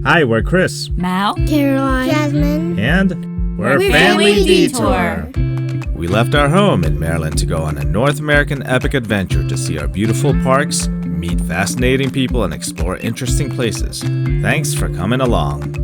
Hi, we're Chris, Mao, Caroline, Jasmin, and we're Family Detour. We left our home in Maryland to go on a North American epic adventure to see our beautiful parks, meet fascinating people, and explore interesting places. Thanks for coming along.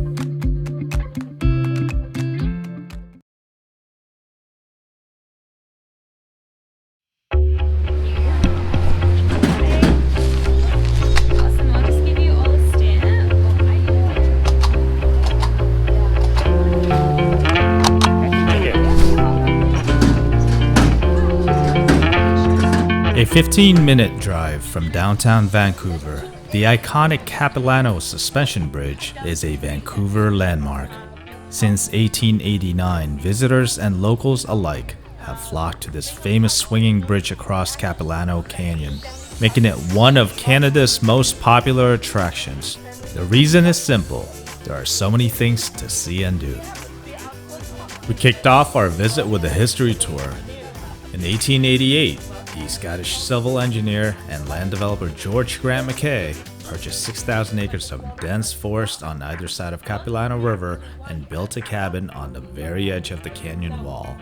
A 15-minute drive from downtown Vancouver, the iconic Capilano Suspension Bridge is a Vancouver landmark. Since 1889, visitors and locals alike have flocked to this famous swinging bridge across Capilano Canyon, making it one of Canada's most popular attractions. The reason is simple: there are so many things to see and do. We kicked off our visit with a history tour. In 1888, the Scottish civil engineer and land developer George Grant Mackay purchased 6,000 acres of dense forest on either side of Capilano River and built a cabin on the very edge of the canyon wall.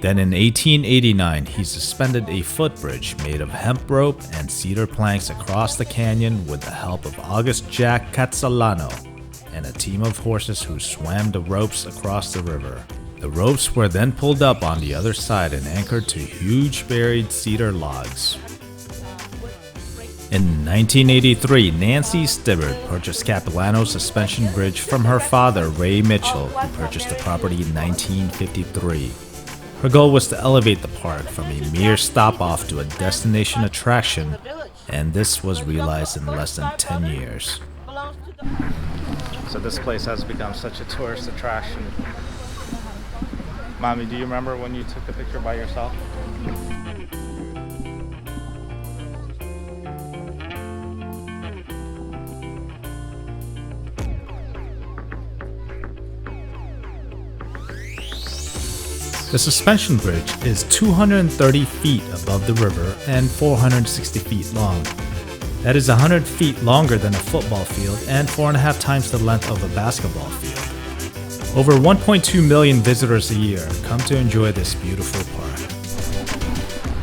Then in 1889, he suspended a footbridge made of hemp rope and cedar planks across the canyon with the help of August Jack Castellano and a team of horses who swam the ropes across the river. The ropes were then pulled up on the other side and anchored to huge buried cedar logs. In 1983, Nancy Stibbard purchased Capilano Suspension Bridge from her father, Ray Mitchell, who purchased the property in 1953. Her goal was to elevate the park from a mere stop-off to a destination attraction, and this was realized in less than 10 years. So this place has become such a tourist attraction. Mommy, do you remember when you took the picture by yourself? The suspension bridge is 230 feet above the river and 460 feet long. That is 100 feet longer than a football field and 4.5 times the length of a basketball field. Over 1.2 million visitors a year come to enjoy this beautiful park.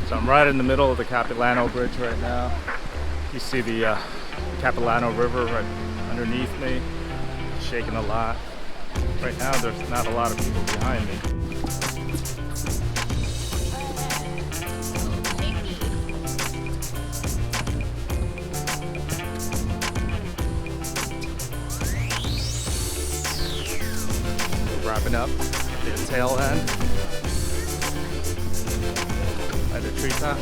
So I'm right in the middle of the Capilano Bridge right now. You see the Capilano River right underneath me, shaking a lot. Right now there's not a lot of people behind me. Wrapping up the tail end by the treetop.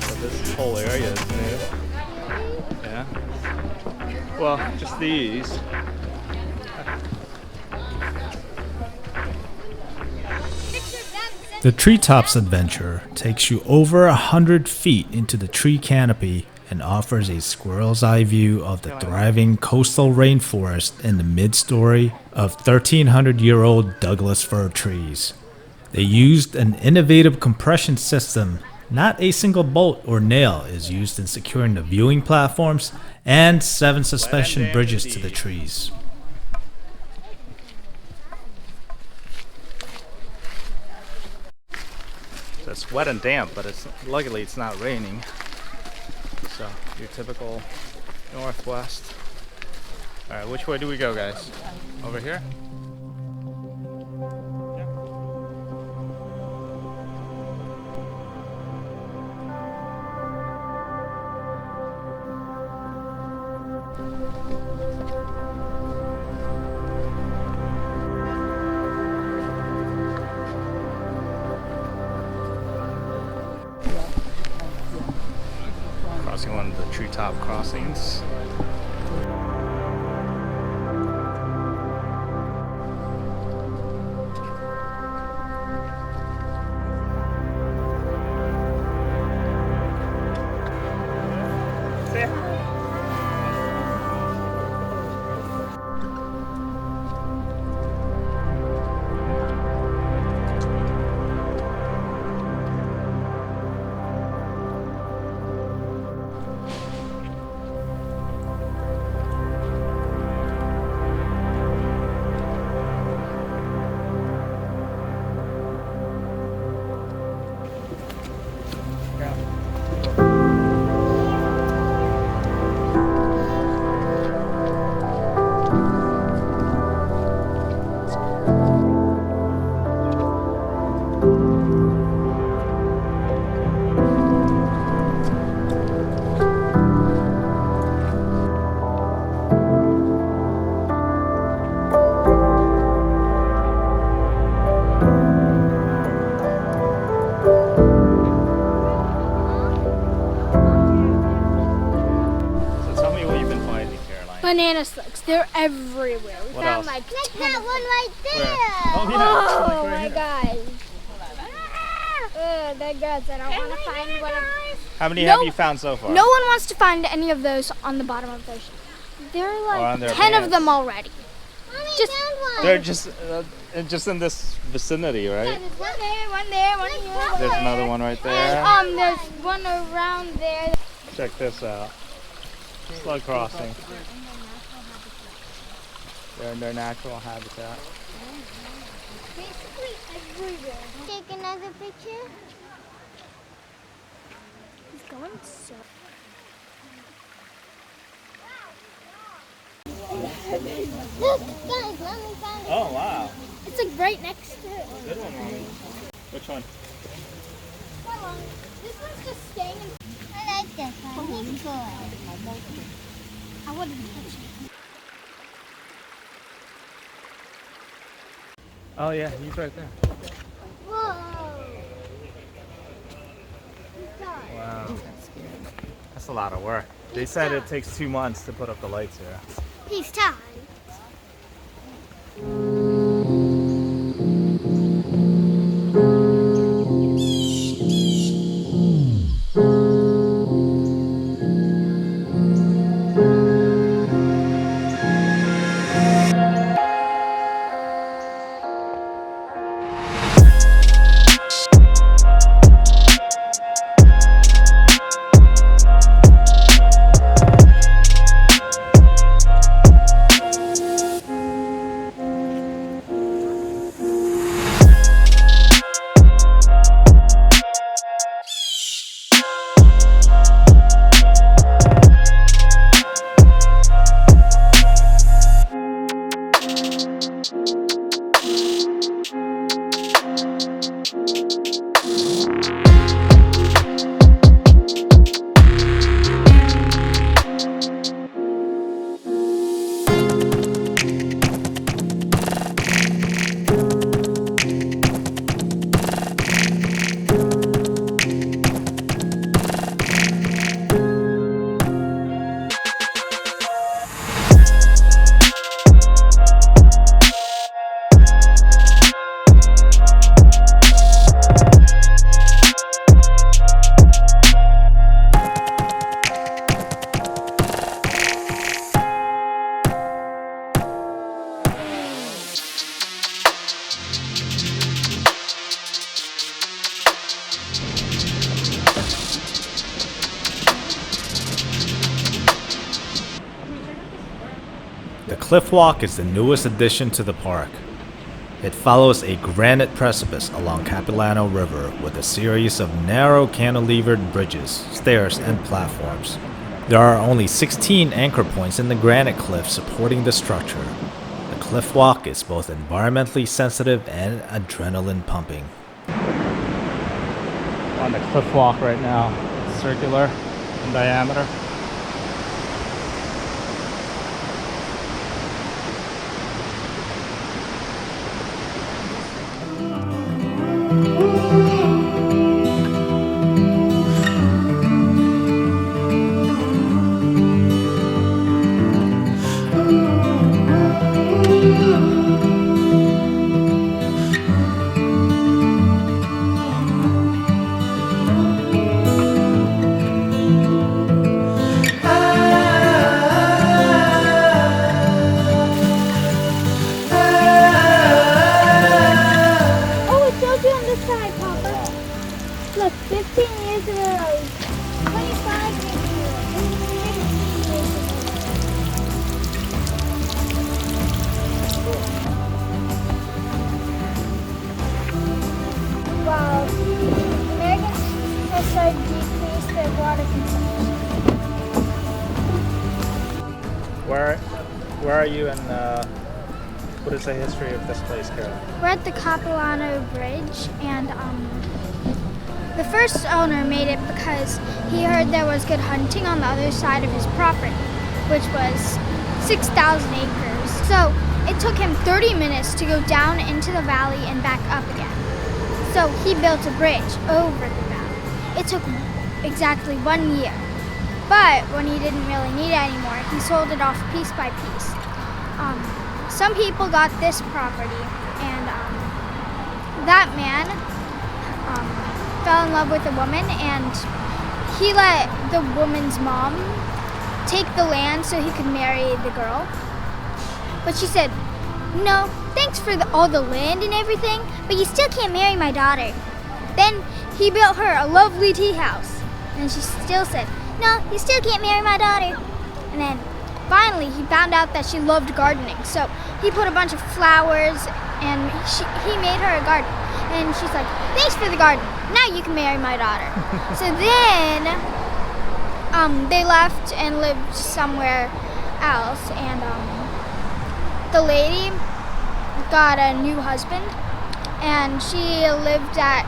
So this whole area is new. Yeah. Well, just these. The Treetops Adventure takes you over 100 feet into the tree canopy and offers a squirrel's eye view of the thriving coastal rainforest in the mid-story of 1,300-year-old Douglas fir trees. They used an innovative compression system. Not a single bolt or nail is used in securing the viewing platforms and 7 suspension bridges to the trees. It's wet and damp, but luckily it's not raining. So your typical northwest. All right, which way do we go, guys? Over here? Crossing one of the treetop crossings. banana slugs. They're everywhere. We What found else? like Like 10 that of one them. right there. Oh yeah. Oh my god. That guts. I don't want to find one of. How many No- have you found so far? No one wants to find any of those on the bottom of the ocean. There are like on their 10 of pants. them already. Mommy Just- found one. They're just in this vicinity, right? There's one there, one there, one here. There's another one right there. And there's one around there. Check this out. Slug crossing. They're in their natural habitat. Basically everywhere. Take another picture. He's going so. Look, guys, Mommy found it. Oh wow. It's like right next to it. Good one, Mommy. Which one? This one's just staying in. I like this one. He's good. I wouldn't touch it. Oh yeah, he's right there. Whoa. Wow. That's a lot of work. They said it takes 2 months to put up the lights here. He's tied. The Cliffwalk is the newest addition to the park. It follows a granite precipice along Capilano River with a series of narrow cantilevered bridges, stairs, and platforms. There are only 16 anchor points in the granite cliff supporting the structure. The Cliffwalk is both environmentally sensitive and adrenaline pumping. On the Cliffwalk right now, circular in diameter. Oh, it shows you on this side, Papa. Look, 15 years in a row. 25 years in a row. Wow. Americans have started to decrease their water consumption. Where are you and what is the history of this place, Caroline? We're at the Capilano Bridge, and the first owner made it because he heard there was good hunting on the other side of his property, which was 6,000 acres. So it took him 30 minutes to go down into the valley and back up again. So he built a bridge over the valley. It took exactly 1 year. But when he didn't really need it anymore, he sold it off piece by piece. Some people got this property, and that man fell in love with a woman, and he let the woman's mom take the land so he could marry the girl. But she said, "No, thanks for all the land and everything, but you still can't marry my daughter." Then he built her a lovely tea house, and she still said, "No, you still can't marry my daughter." And then finally he found out that she loved gardening, so he put a bunch of flowers, and he made her a garden. And she's like, "Thanks for the garden. Now you can marry my daughter." So then they left and lived somewhere else, and the lady got a new husband, and she lived at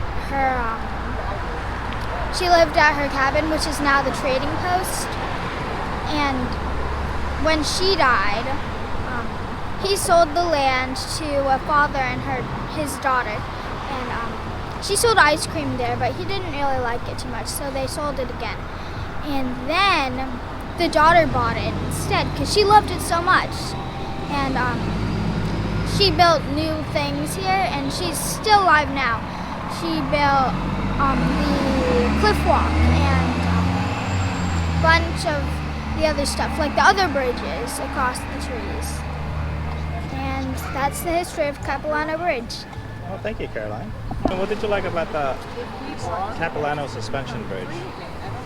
her cabin, which is now the trading post. And when she died, he sold the land to a father and his daughter, and she sold ice cream there, but he didn't really like it too much, so they sold it again. And then the daughter bought it instead because she loved it so much, and she built new things here, and she's still alive now. She built the Cliffwalk and a bunch of the other stuff, like the other bridges across the trees. And that's the history of Capilano Bridge. Well, thank you, Caroline. And what did you like about the Capilano Suspension Bridge?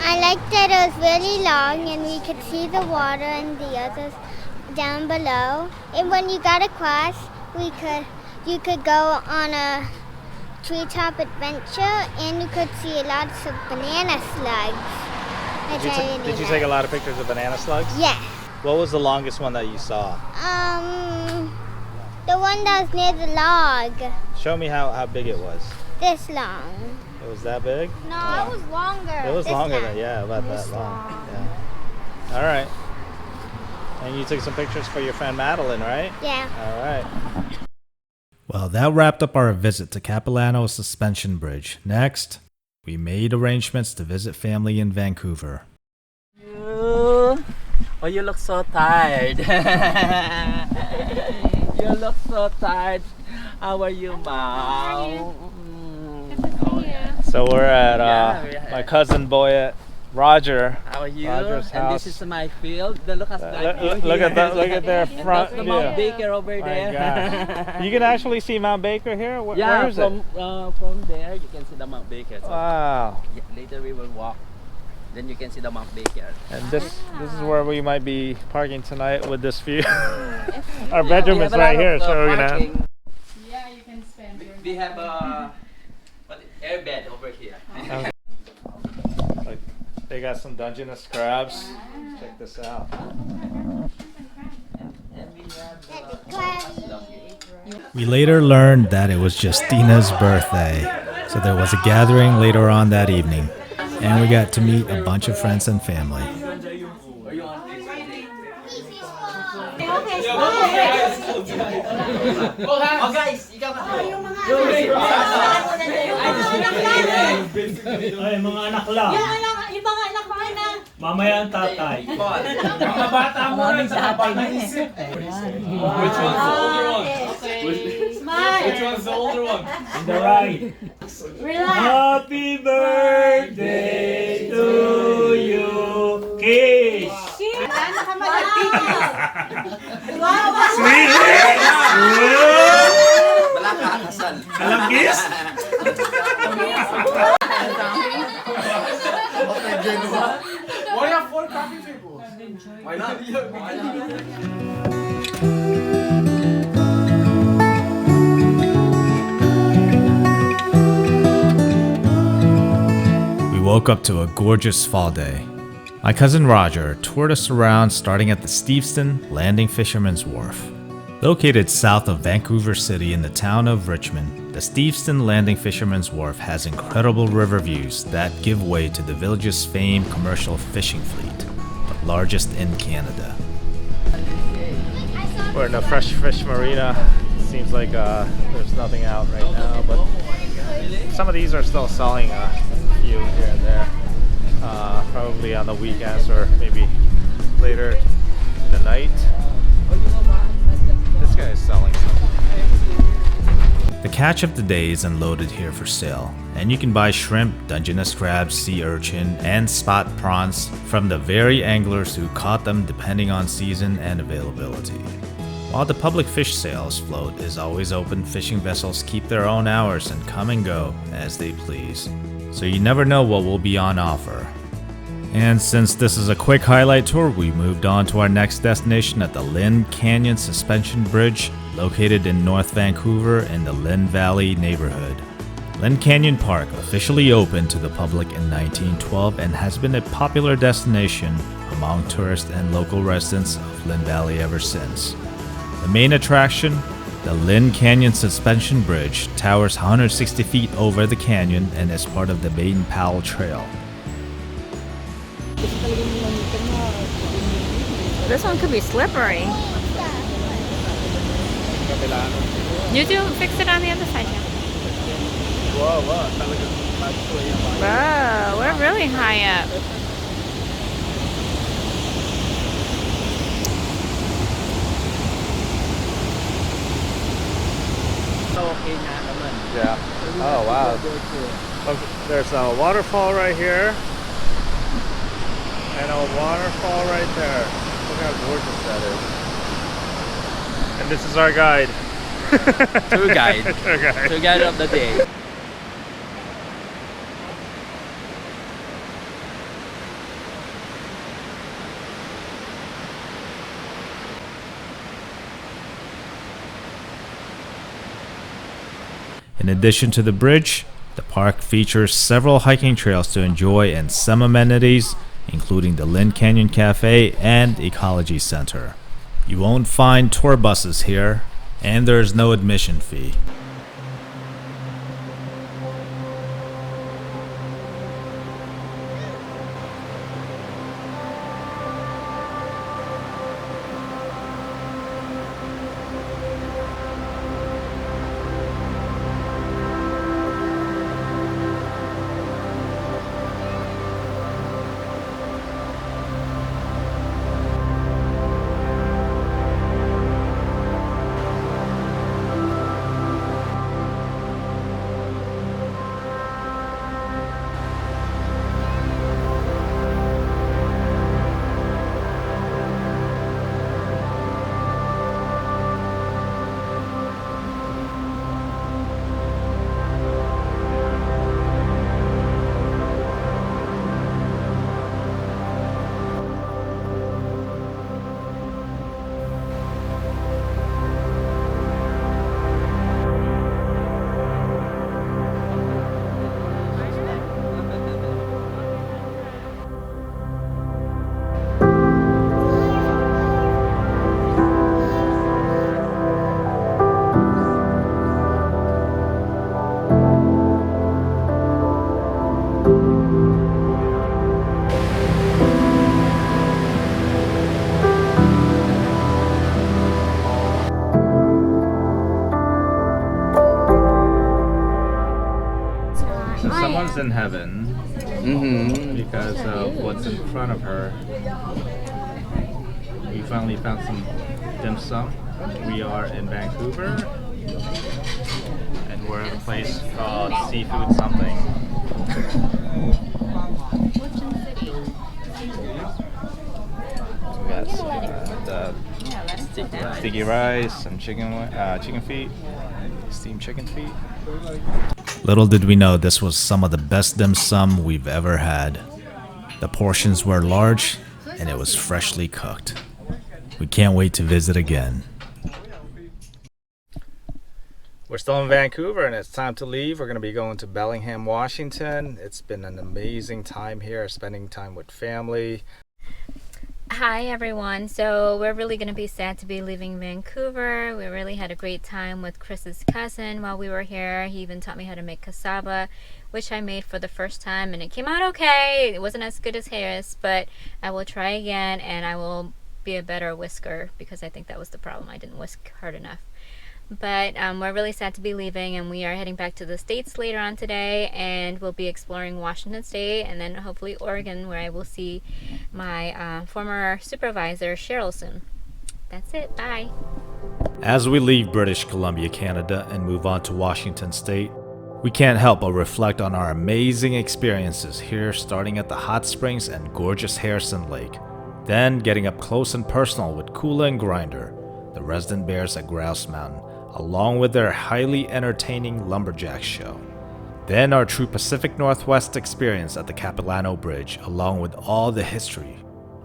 I liked that it was really long and we could see the water and the others down below. And when you got across, you could go on a Treetops Adventure, and you could see lots of banana slugs. Did you take a lot of pictures of banana slugs? Yeah. What was the longest one that you saw? The one that was near the log. Show me how big it was. This long. It was that big? No, it was longer. It was This longer long. than, yeah, about This that long. long. Yeah. All right. And you took some pictures for your friend Madeline, right? Yeah. All right. Well, that wrapped up our visit to Capilano Suspension Bridge. Next, we made arrangements to visit family in Vancouver. Oh, you look so tired. You look so tired. How are you, Mao? So we're at my cousin Boyet, Roger. How are you? Roger's And house. this is my field. Look at that. Look at their front That's the view. Mount Baker over My there. gosh. You can actually see Mount Baker here? Where is it? From there you can see the Mount Baker. So Wow. later we will walk. Then you can see the Mount Baker. And this is where we might be parking tonight with this view. Our bedroom is right here, so we're gonna. Yeah, you can spend your We have a air bed over here. Like, they got some Dungeness crabs. Check this out. And we have We later learned that it was Justina's birthday, so there was a gathering later on that evening, and we got to meet a bunch of friends and family. Oh guys, ikaw na. Ay, mga anak lang. Yung mga anak mo na. Mamaya ang tatay. Mga bata mo rin sa kapal na isip. Which one's the older one? Smile. Which one's the older one? In the right. Relax. Happy birthday to you. Kiss. Sweet. Malaka kasal. Alam kiss? Why have 4 coffee tables? Why not? We woke up to a gorgeous fall day. My cousin Roger toured us around starting at the Steveston landing Fisherman's Wharf. Located south of Vancouver City in the town of Richmond, the Steveston landing Fisherman's Wharf has incredible river views that give way to the village's famed commercial fishing fleet, the largest in Canada. We're in a fresh fish marina. Seems like there's nothing out right now, but some of these are still selling a few here and there. probably on the weekends or maybe later in the night. This guy is selling something. The catch of the day is unloaded here for sale, and you can buy shrimp, Dungeness crabs, sea urchin, and spot prawns from the very anglers who caught them depending on season and availability. While the public fish sales float is always open, fishing vessels keep their own hours and come and go as they please, so you never know what will be on offer. And since this is a quick highlight tour, we moved on to our next destination at the Lynn Canyon Suspension Bridge, located in North Vancouver in the Lynn Valley neighborhood. Lynn Canyon Park officially opened to the public in 1912 and has been a popular destination among tourists and local residents of Lynn Valley ever since. The main attraction, the Lynn Canyon Suspension Bridge, towers 160 feet over the canyon and is part of the Baden-Powell Trail. This one could be slippery. You do fix it on the other side, yeah. Whoa, we're really high up. Yeah. Oh wow. Okay, there's a waterfall right here. And a waterfall right there. Look how gorgeous that is. And this is our guide. Tour guide. Tour guide. Tour guide of the day. In addition to the bridge, the park features several hiking trails to enjoy and some amenities, including the Lynn Canyon Cafe and Ecology Center. You won't find tour buses here, and there is no admission fee. Someone's in heaven because of what's in front of her. We finally found some dim sum. We are in Vancouver and we're at a place called Seafood something. We got some sticky rice, some chicken feet, steamed chicken feet. Little did we know this was some of the best dim sum we've ever had. The portions were large and it was freshly cooked. We can't wait to visit again. We're still in Vancouver and it's time to leave. We're going to be going to Bellingham, Washington. It's been an amazing time here, spending time with family. Hi everyone. So we're really going to be sad to be leaving Vancouver. We really had a great time with Chris's cousin while we were here. He even taught me how to make cassava, which I made for the first time and it came out okay. It wasn't as good as his, but I will try again and I will be a better whisker because I think that was the problem. I didn't whisk hard enough. But we're really sad to be leaving, and we are heading back to the States later on today, and we'll be exploring Washington State and then hopefully Oregon, where I will see my former supervisor Cheryl soon. That's it. Bye. As we leave British Columbia, Canada, and move on to Washington State, we can't help but reflect on our amazing experiences here, starting at the hot springs and gorgeous Harrison Lake, then getting up close and personal with Kula and Grinder, the resident bears at Grouse Mountain, along with their highly entertaining lumberjack show. Then our true Pacific Northwest experience at the Capilano Bridge, along with all the history.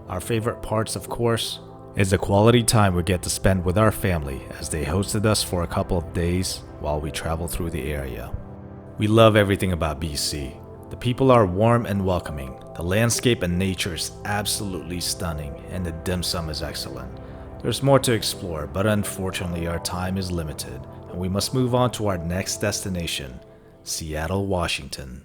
Our favorite parts, of course, is the quality time we get to spend with our family as they hosted us for a couple of days while we travel through the area. We love everything about BC. The people are warm and welcoming, the landscape and nature is absolutely stunning, and the dim sum is excellent. There's more to explore, but unfortunately our time is limited, and we must move on to our next destination, Seattle, Washington.